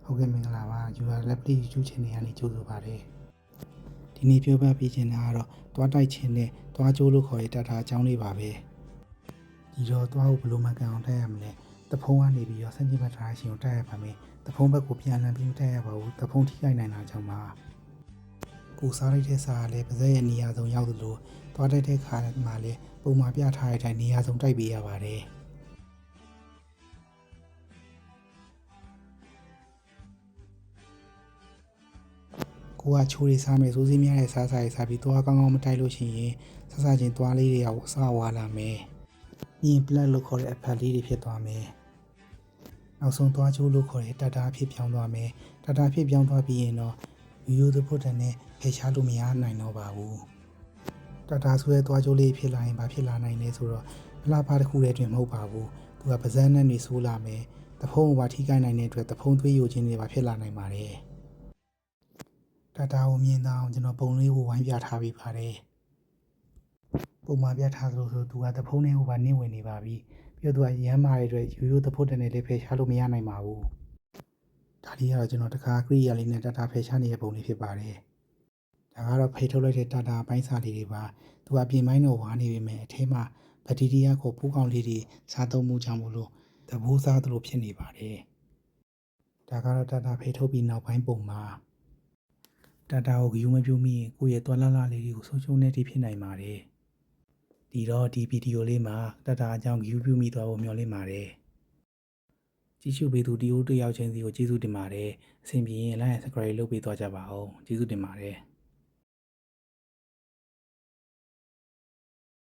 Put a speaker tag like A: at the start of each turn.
A: ဟုတ်ကဲ့မင်္ဂလာပါ UR Lovely YouTube channel ကနေကြိုဆိုပါတယ်ဒီနေ့ပြောပြပေးချင်တာကတော့သွားတိုက်ခြင်းနဲ့သွားကျိုးလို့ခေါ်ရတတ်တာအကြောင်းလေးပါပဲဒီတော့သွားကိုဘယ်လိုမှကန်အောင်တိုက်ရမလဲတဖုံးကနေပြီးတော့ဆန့်ကျင်ဘက်ထားရှင်ကိုတိုက်ရပါမယ်တဖုံးဘက်ကိုပြန်လှန်ပြီးမတိုက်ရပါဘူးတဖုံးထိခိုက်နိုင်တာကြောင့်ပါကိုစားလိုက်တဲ့စာကလည်းပါဇက်ရဲ့နေရာဆုံးရောက်သလိုသွားတိုက်တဲ့ခါမှာလည်းပုံမှန်ပြထားတဲ့အတိုင်းနေရာဆုံးတိုက်ပေးရပါတယ်ကိုကချိုးလေးစားမယ်စိုးစည်းများတဲ့စားရေးစားပြီးသွားကောင်းကောင်းမတိုက်လို့ရှိရင်ဆချင်းသွားလေးတွေရောက်အစဝါလာမယ်ပြီးရင် plat လို့ခေါ်တဲ့အဖက်လေးတွေဖြစ်သွားမယ်နောက်ဆုံးသွားချိုးလို့ခေါ်တဲ့တတာဖြစ်ပြောင်းသွားမယ်တတာဖြစ်ပြောင်းသွားပြီးရင်တော့ရိုးသဖို့တန်နဲ့ဖယ်ရှားလို့မရနိုင်တော့ပါဘူးတတာဆိုတဲ့သွားချိုးလေးဖြစ်လာရင်ဘာဖြစ်လာနိုင်လဲဆိုတော့အလားပါတစ်ခုတည်းတွင်မဟုတ်ပါဘူးသူကပါဇက်နဲ့နေဆိုးလာမယ်တဖုံးဘာထိခိုက်နိုင်တဲ့အတွက်တဖုံးသွေးယိုခြင်းတွေဘာဖြစ်လာနိုင်ပါတယ်တတာကိုမြင်တော့ကျွန်တော်ပုံလေးကိုဝိုင်းပြထားပေးပါတယ်ပုံမှန်ပြထားသလိုဆိုသူကတဖုံးလေးကိုပါနင့်ဝင်နေပါပြီပြီးတော့သူကရမ်းမာတဲ့အတွက်ရိုးသဖို့တန်နဲ့လည်းဖယ်ရှားလို့မရနိုင်ပါဘူးဒါလေးကတော့ကျွန်တော်တခါကရိယာလေးနဲ့တတာဖယ်ရှားနေတဲ့ပုံလေးဖြစ်ပါတယ်ဒါကတော့ဖိထုတ်လိုက်တဲ့တတာပိုင်းစာလေးတွေပါသူကပြင်ပိုင်းတော့ဝါနေပြီမဲ့အထဲမှာဘက်တီးရီးယားကိုပိုးကောင်လေးတွေစားသုံးမှုကြောင့်မို့လို့သဘောစားသလိုဖြစ်နေပါတယ်ဒါကတော့တတာဖိထုတ်ပြီးနောက်ပိုင်းပုံမှာတတာကိုဂယူမပြူမိရင်ကိုယ့်ရဲ့သွားလာလာလေးတွေကိုဆုံးရှုံးနေတိဖြစ်နိုင်ပါတယ်ဒီတော့ဒီဗီဒီယိုလေးမှာတတာအကြောင်းဂယူပြူမိသွားဖို့မျှော်လင့်ပါတယ်ကြည့်ရှုပေးသူတယောက်ချင်းစီကိုကျေးဇူးတင်ပါတယ်အဆင်ပြေရင် like and subscribe လုပ်ပေးသွားကြပါဦးကျေးဇူးတင်ပါတယ်